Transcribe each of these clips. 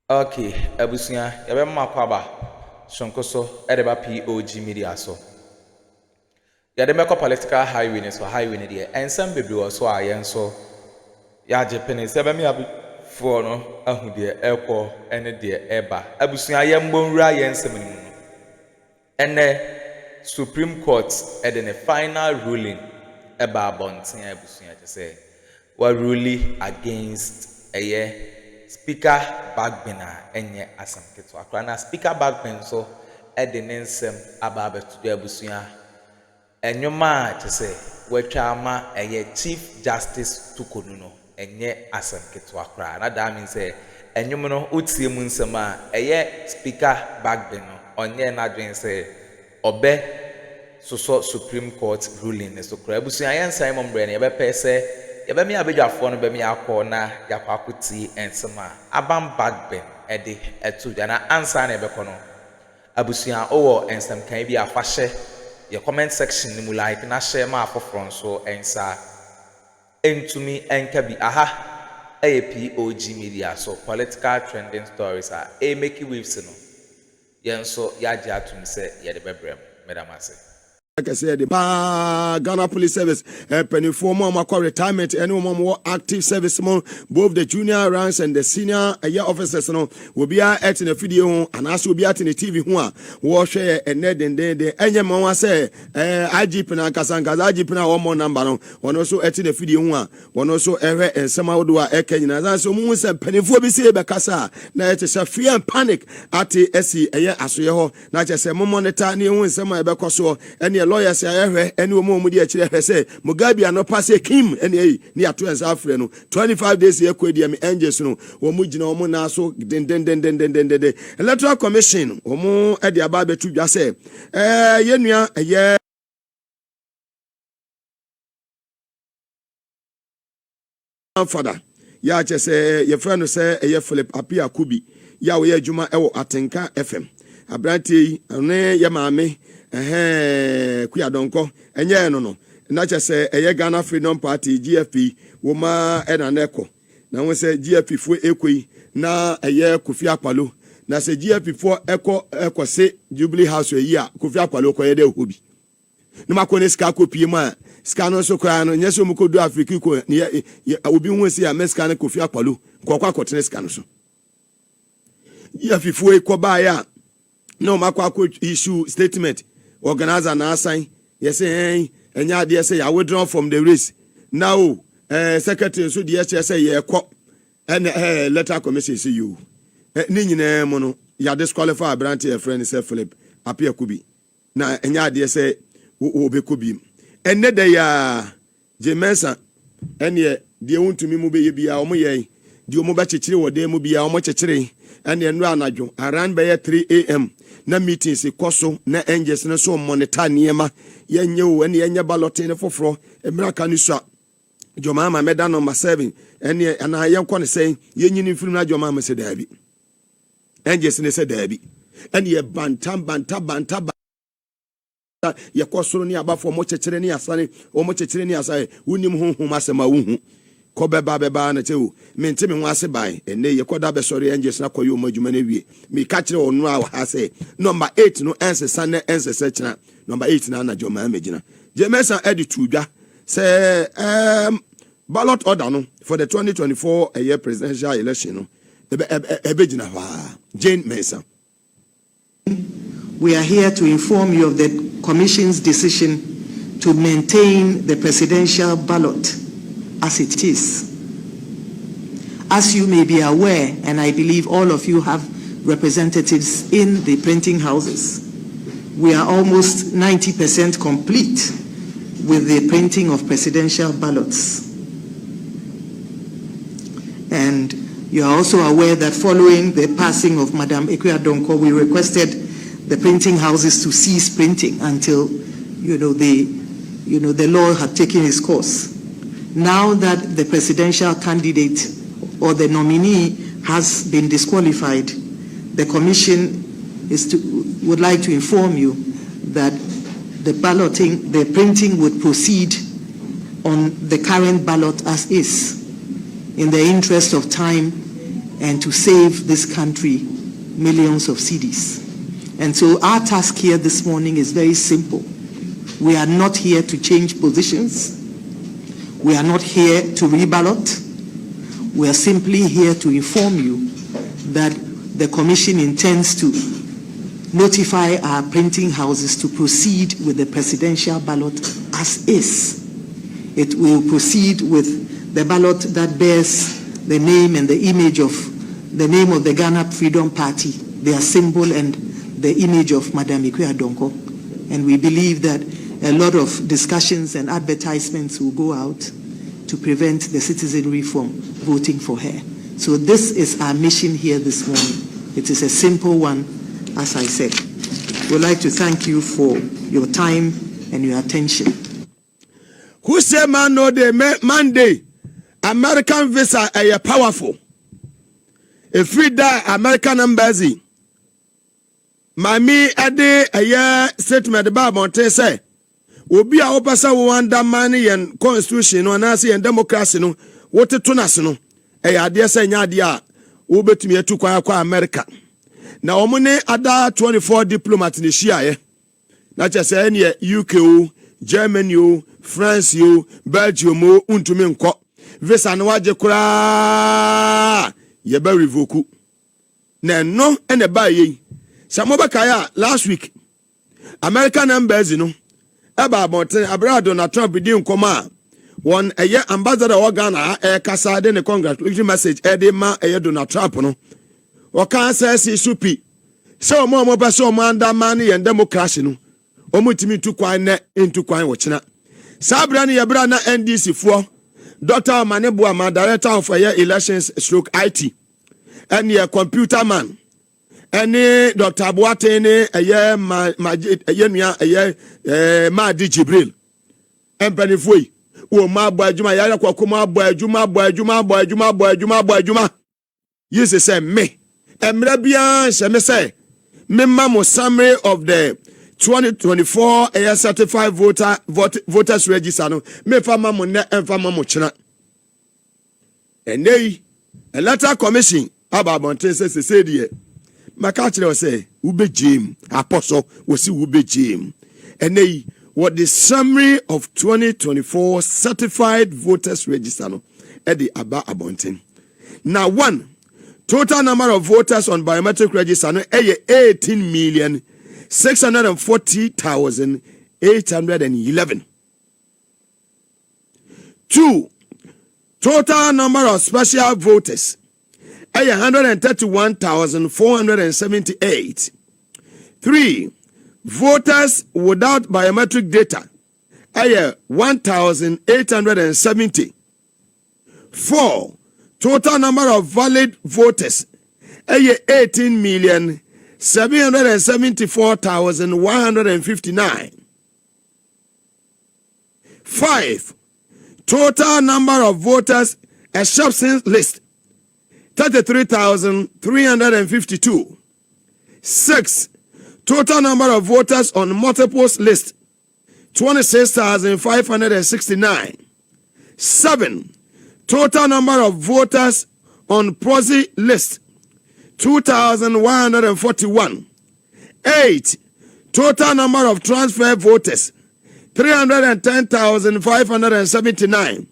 Okay, abusia, yabe makwaba. Shonkoso, edeba POG Media so. Yade meko political highway ne so highway ne de ensem bebre wo so ayen so. Ya jepene sebe mi abi fo no ahu de ekọ ene de eba. Abusia yembo nra yensem ni mu no. Ene Supreme Court ede ne final ruling eba abonten abusia je say wa ruling against Speaker Bagbin enye asam keto akra na Speaker Bagbin so ede ne nsem aba abetudo abusua enyoma chese wetwa ama Chief Justice Torkornoo no enye asam keto akra na that means enyom no utie mu nsem a Speaker Bagbin no onye na dwen say obe so Supreme Court ruling ne so kra abusua yensan mombre ne yebepɛ sɛ yaba mi abedwafo no be mi akọ na yakwakuti ensema abam Bagbin ede etu na ansa na ebekọ no abusua owo ensem kan bi afahye ye comment section ni mu like na share ma afoforo so ensa entumi enka bi aha POG Media so political trending stories make waves no yenso yaje atum se ye de bebrem medamase. Like I said, Ghana Police Service, penny for more retirement, any more active service, both the junior ranks and the senior officers will be at in a video and also be at in the TV. Who share and Ned and the any mama say, IGP and Kasangas, IGP one more number one also at in the video one also ever and somehow do a Kenya. So moon said penny for be say Bakasa, now it is a fear and panic at the SC, a year as we ho, not just a moment, new some Bacoso, and lawyer say any woman mudi achire say Mugabe no pass Kim any ni ato ensa afre no 25 days here kwedi am angels no wo mu gina wo na so den Electoral Commission wo mu e de aba betu dwa say yenua father ya che say your friend say Philip Apia Kubi ya we adwuma e wo Atenka FM abranti ne ye maame kuya donko enye no na che Ghana Freedom Party GFP woma na neko na won se GFP fo ekoi na Kofi Akpalo na se GFP fo eko se Jubilee House yi a Kofi Akpalo ko yede hobi no makone ska kopie ma ska no so kwa no nyeso mu kodu Africa ko obi hu se ya meska na Kofi Akpalo kokwa kotene ska no so GFP fo ekoba ya no makwa issue statement organizer na assign yes enya de say I withdraw from the race now secretary so the say ye ko letter commission say you ni nyina mo no ya disqualify branch your friend say Philip Apia Kubi na enya de say obe Kubi enne de ya Jemensa enne de wontumi mu be ye bia omo ye de omo ba chechire wode mu bia omo chechire enne no anadwo around by 3 a.m. na meetings koso na angels na so monitor niema yenye wo ene yenye balloting foforo emraka ni so Jomama meda number 7 ene ana yenko ne say yenyini film na Jomama se dabi angels ne se dabi ene ye banta ye kosoro ni abafo mo chechire ni asane o mo chechire ni asane unim honhom asema wuhu ko beba na chewu mente me ho ase bai ene ye koda be sori angels na koyo madwuma na wie me ka kire onu a ha se number 8 no ensesa na ensesa kina number 8 na Jomama megina Jemesa editu dwa say ballot order no for the 2024 year presidential election no ebegina ha Jane Mesa. We are here to inform you of the Commission's decision to maintain the presidential ballot as it is. As you may be aware, and I believe all of you have representatives in the printing houses, we are almost 90% complete with the printing of presidential ballots. And you are also aware that following the passing of Madam Addo, we requested the printing houses to cease printing until the law had taken its course. Now that the presidential candidate or the nominee has been disqualified, the Commission would like to inform you that the printing would proceed on the current ballot as is. In the interest of time, and to save this country millions of cedis. And so our task here this morning is very simple. We are not here to change positions. We are not here to reballot. We are simply here to inform you that the Commission intends to notify our printing houses to proceed with the presidential ballot as is. It will proceed with the ballot that bears the name and the image of the Ghana Freedom Party, their symbol, and the image of Madam Ikwe Adonko. And we believe that a lot of discussions and advertisements will go out to prevent the citizenry from voting for her. So this is our mission here this morning. It is a simple one, as I said. We'd like to thank you for your time and your attention. Who say man no day Monday? American visa are powerful. If we die American embassy. Mami ade a statement about Monte say. Obi a opasa wanda money and constitution no anase and democracy no wote to nas no ade say nya ade a wo betumi atu kwa America na omune ada 24 diplomat ni hia na che say ne UK o Germany o France o Belgium o untumi nko visa no waje kura ye ba revoke na no ene ba yi samobakaya last week American embassy no Eba Monte Addo na Trump di nkoma won eye ambassador of Ghana kasa de ne congratulatory message de ma eye Donald Trump no o kan say si supi so mo ba so mo anda man ye democracy no o mutimi tu kwan ne ntu kwan wo kina sabra ne ye bra na NDC fo Dr. Manebo ama director of elections / IT and ye computer man Any Dr. Boatene Madi Jibril Empenifui O ma boajuma yara kwa kuma boajuma Yes say me Emrebia se say me mamo summary of the 2024 certified voters register no me fa mamo ne emfa mamo china Enei Electoral Commission ababonte say die Makachile say ube jim apostle we see ube jim and they what the summary of 2024 certified voters register no at the aba abontin now one total number of voters on biometric register no 18,640,811 two total number of special voters 131,478. 3. Voters without biometric data. 1,870. 4. Total number of valid voters. 18,774,159. 5. Total number of voters exceptions list. 33,352. 6. Total number of voters on multiples list 26,569. 7. Total number of voters on proxy list 2,141. 8. Total number of transfer voters 310,579.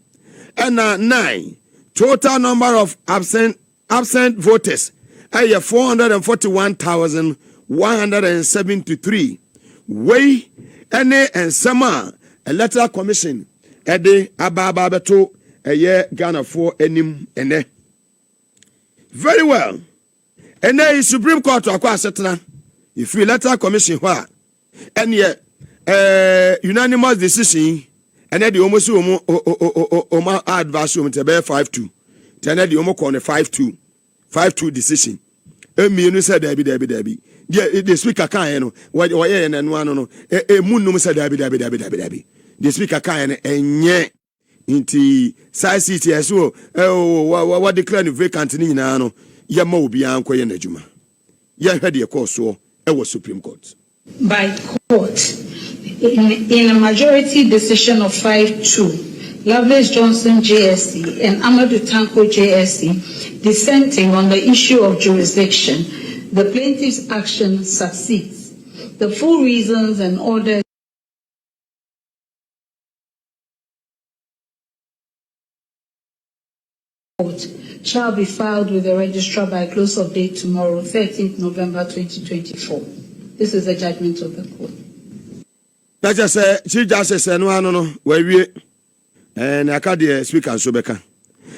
And 9. Total number of absent voters 441,173. We any and sama Electoral Commission ede ababa beto Ghana for enim ene. Very well. Ene Supreme Court akwa setna if we Electoral Commission hwa ene unanimous decision ene de almost omo advice to be 5-2. Tena de omo corner 5-2 decision. Emienu said Debbie. The speaker can no what and one no munum said Debbie. The speaker can enye inti size city as well. What declare vacant ni na no ya ma obi an koye na adwuma. Ya hwede e course so e was Supreme Court. By court in a majority decision of 5-2. Loveless Johnson JSC and Amadou Tanko JSC dissenting on the issue of jurisdiction, the plaintiff's action succeeds. The full reasons and orders shall be filed with the registrar by close of day tomorrow, 13th November 2024. This is the judgment of the court. That's just Chief Justice and one where we and I can't the speaker and Sobeka.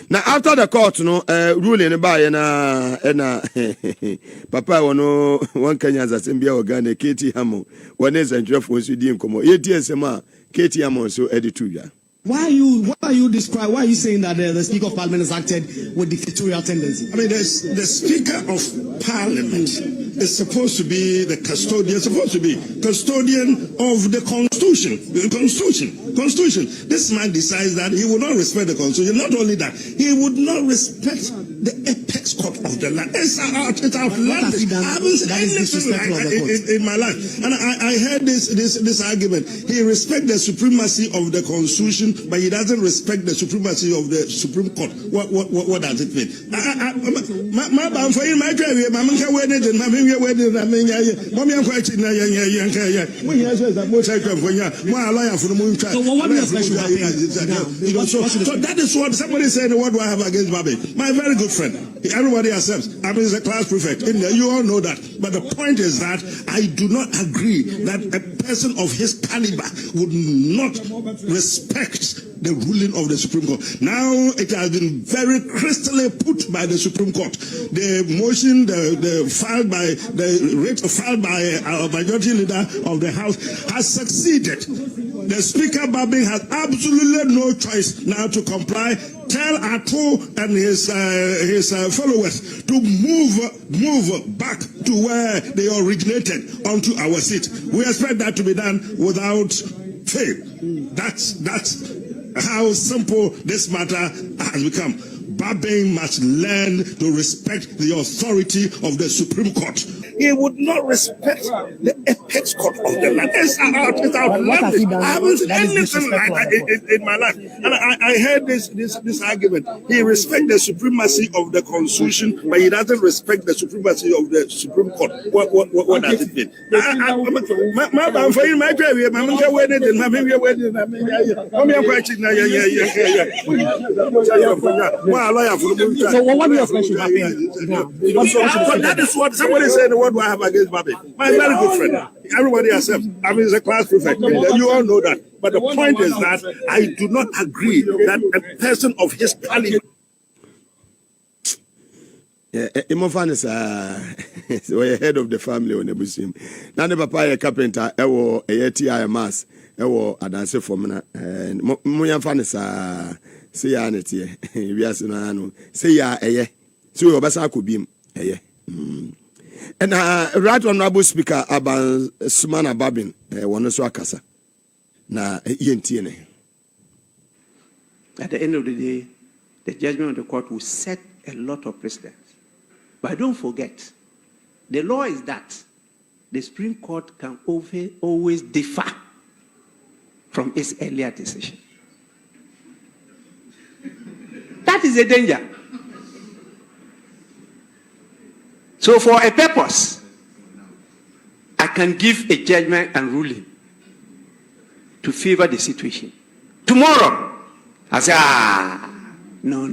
Now after the court, ruling by and Papa no one Kenyan as Mbia Ogane, Katie Hamo, one is and Jeff was with him come 8 years Katie Hamo so editorial. Why are you saying that the Speaker of Parliament has acted with dictatorial tendency? I mean, the Speaker of Parliament is supposed to be the custodian of the Constitution. Constitution. This man decides that he will not respect the Constitution. Not only that, he would not respect the apex court of the land. It's outlandish. I haven't seen anything in my life. And I heard this argument. He respects the supremacy of the Constitution, but he doesn't respect the supremacy of the Supreme Court. What does it mean? So that is what somebody said. What do I have against Babi? My very good friend. Everybody accepts. I mean, he's a class prefect. You all know that. But the point is that I do not agree that a person of his caliber would not respect the ruling of the Supreme Court. Now it has been very crystally put by the Supreme Court. The motion, filed by our majority leader of the House has succeeded. The Speaker Bagbin has absolutely no choice now to comply. Tell Addo and his followers to move back to where they originated onto our seat. We expect that to be done without fail. That's how simple this matter has become. Bagbin must learn to respect the authority of the Supreme Court. He would not respect the apex court of the land. It's outlandish. I haven't seen anything like that in my life. And I heard this argument. He respects the supremacy of the Constitution, but he doesn't respect the supremacy of the Supreme Court. What does it mean? So what your question that is what somebody said. What do I have against Babi? My very good friend. Everybody accepts. I mean, he's a class prefect. You all know that. But the point is that I do not agree that a person of his caliber. Imofan is head of the family on the Busim. Now the papa a carpenter, a TI mass, adanse for me. And Moyan Fanis, say ya neti, we are saying, say ya, so your best I could be. And right honorable speaker Aban Sumana Bagbin one so akasa na yentiene. At the end of the day, the judgment of the court will set a lot of precedents. But don't forget, the law is that the Supreme Court can always differ from its earlier decision. That is a danger. So for a purpose, I can give a judgment and ruling to favor the situation. Tomorrow, I say, no.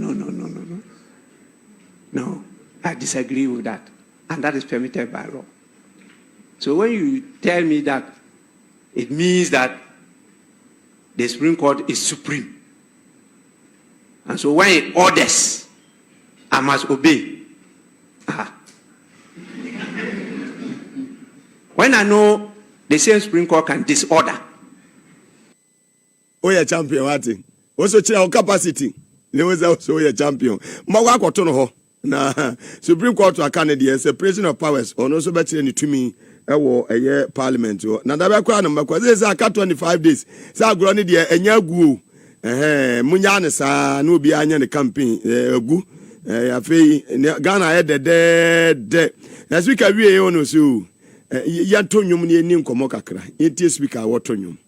No, I disagree with that. And that is permitted by law. So when you tell me that, it means that the Supreme Court is supreme. And so when it orders, I must obey. When I know the same Supreme Court can disorder. Oh, yeah, champion, what? Also, chair capacity. There was also a champion. Mawa Kotono, na Supreme Court to Canada, separation of powers, or also better than to me, a year parliament. Now, the background, because this is 25 days. So, I grown it, and ya goo. Munyana sa no be anya the campaign gu afei Ghana had the dead as we can we on so ya tonyum ne ni nkomo kakra yeti speaker wo tonyum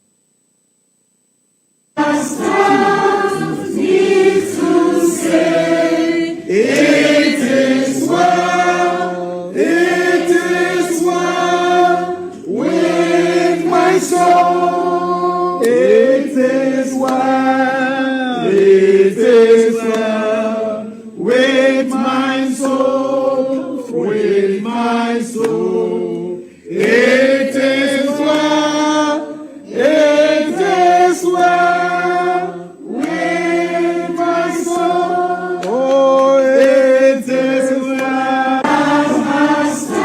say, it is well, it is well with my soul. It is well, it is well with my soul, with my soul. It is well, it is well with my soul. Oh, it is well. As I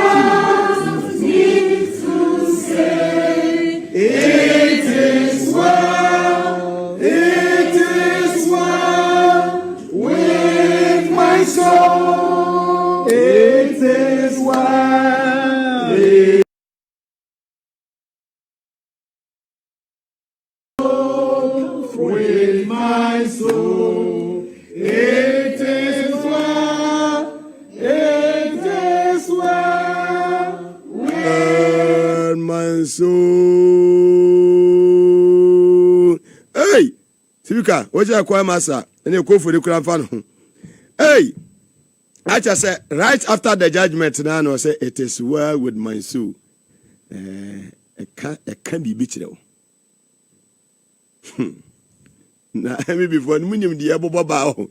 need to say, it is well, it is well with my soul. It is well. With my soul, it is well, it is well with my soul. Hey, Sibika, what you call massa? And you go for the crown fan. Hey, I just said right after the judgment, now I say it is well with my soul. It can't be beat though. Na emi before no munim de ebobo ba ho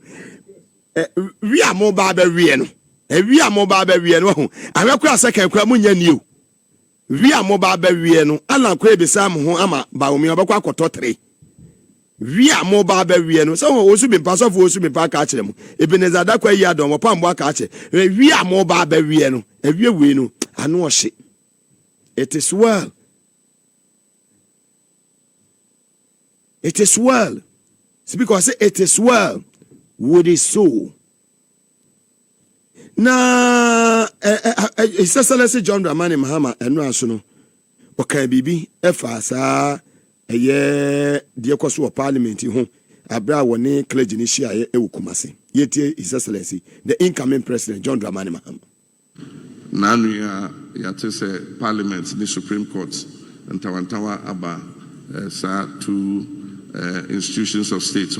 wi amo ba ba wie no wi amo ba ba wie no ho awekwa second kwa munya ni o wi amo ba ba wie no ala kwa ebisa am ho ama Bawumia obekwa akoto 3 wi amo ba ba wie no so wo su bi pa so fo su bi pa ka kire mu Ebeneza da kwa yi Addo mo pa mbo ka kire wi amo ba ba wie no awie we no ano ohye. It is well. It is well. See, because it is well with his soul. Na His Excellency John Dramani Mahama enu asono okan bibi efasa eye de kwaso parliament ho abra woni clergy ni hia ewukumase yetie His Excellency the incoming president John Dramani Mahama. Nanu ya say parliament the Supreme Court ntawantawa aba sa to institutions of state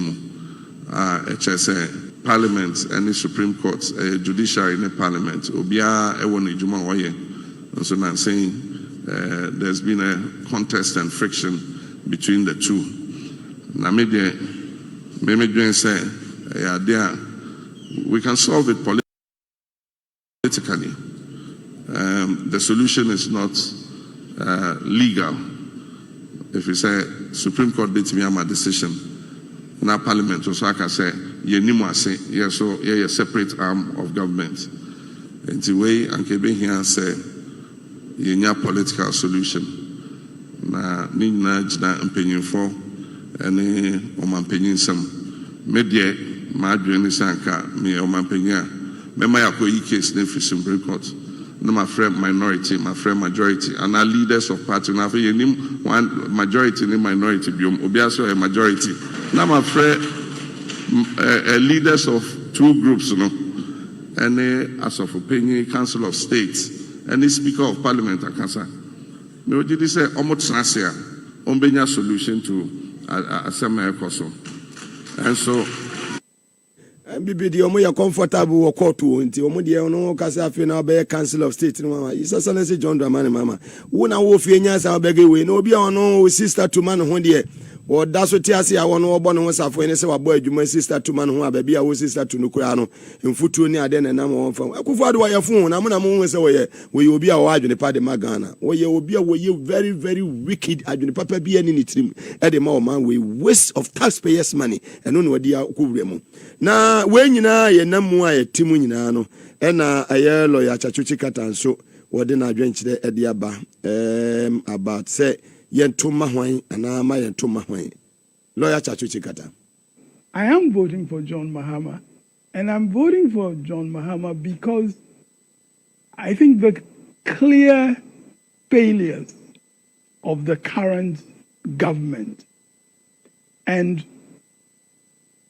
HSA parliament and the Supreme Court judiciary in the parliament obia ewon ejuma oye so na saying there's been a contest and friction between the two na me dwen say there we can solve it politically. The solution is not legal. If you say Supreme Court did me my decision, now Parliament also I can say ye say yes, so a separate arm of government. And the way and keep here say ye political solution. Na ni na jina opinion for any oman opinion some media my dream is anka me oman opinion. Me my case in Supreme Court. No, my friend minority, my friend majority, and our leaders of party. Now, you name one majority, name minority, Obiaso a majority. Now, my friend, leaders of two groups, you know, and as of opinion, Council of State, and the Speaker of Parliament, I can say. Me did say almost nasia, ombenya solution to a semi koso, and so. Bibi di omo ya comfortable wo court wo nti omo de no kasa afi na be Council of State no mama His Excellency John Dramani Mahama wo na wo fie nya sa obege we na obi ono sister to man ho de wo da so ti ase ya wo no obo no safo ne se wabo adwuma sister to man ho ababi a wo sister to no kura no mfutuo ni ade na nam wo fam Akuffo Addo ya fu na mo ho se wo ye obi a wo adwene pa de magana wo ye obi a wo ye very very wicked adwene papa bi ani ni trim e de ma o man we waste of taxpayers money eno no wadi akowure mu na we nyina ye namu a ye timu nyina no e na aye lawyer Chachuchi Katanso wode na adwenkyere e de aba about say yentoma hwan ana ma yentoma hwan lawyer Chachuchi Kata. I am voting for John Mahama, and I'm voting for John Mahama because I think the clear failures of the current government and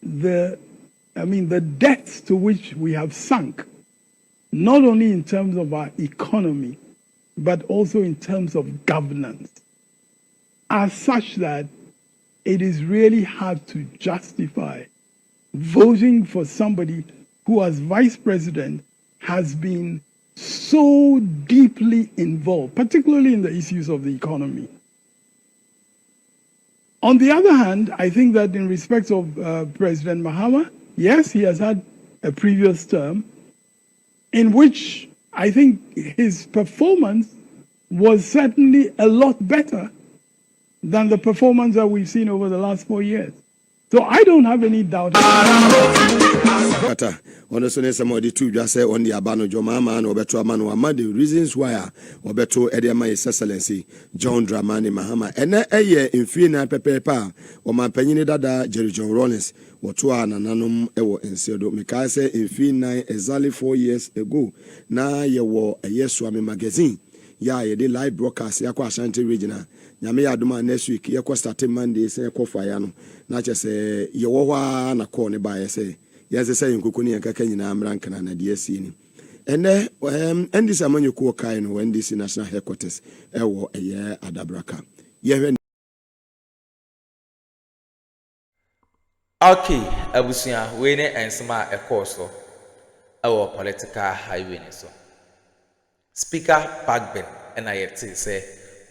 the depths to which we have sunk, not only in terms of our economy, but also in terms of governance, are such that it is really hard to justify voting for somebody who, as vice president, has been so deeply involved, particularly in the issues of the economy. On the other hand, I think that in respect of President Mahama, yes, he has had a previous term in which I think his performance was certainly a lot better than the performance that we've seen over the last 4 years. So I don't have any doubt. On the somebody too just say on the Abano Jomama and Obeto Amano the reasons why Obeto Ediama His Excellency John Dramani Mahama and a year in Fina Pepe or my penny dada Jerry John Rollins or Tuan and Nanum Ewo and Sedo Mikase in Fina exactly 4 years ago. Now you were a Yes Swami magazine. Yeah, you did live broadcast Yakwa Ashanti Regional. Nyame aduma next week yakwa start Monday say yakwa fire no na che say ye wo hwa na call ne ba ye say yes say nkuku ne yakaka nyina amranka na de asi ni ene ndc amanyoku kai no ndc national headquarters ewo eye adabraka ye okay abusia we ne ensema ekoso ewo political highway ne so speaker Bagbin and I say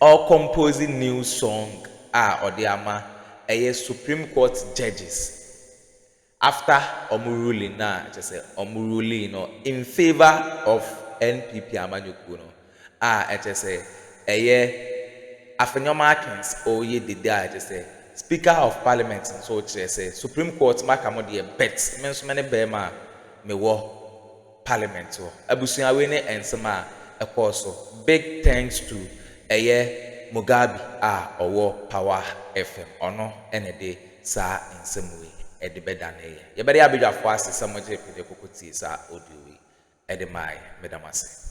all composing new song or the ama a Supreme Court judges after ruling na just say ruling in favor of NPP amanyuku no just say a Markins or ye did just say Speaker of Parliament so just say Supreme Court makamodi bet means many bema me wo Parliament so abusia we ne ensema ekoso big thanks to Mugabe owo Power FM ono enede sa nsem we ede beda na ye bede abedwafo ase samoje pede kokoti sa audio we ede mai medamase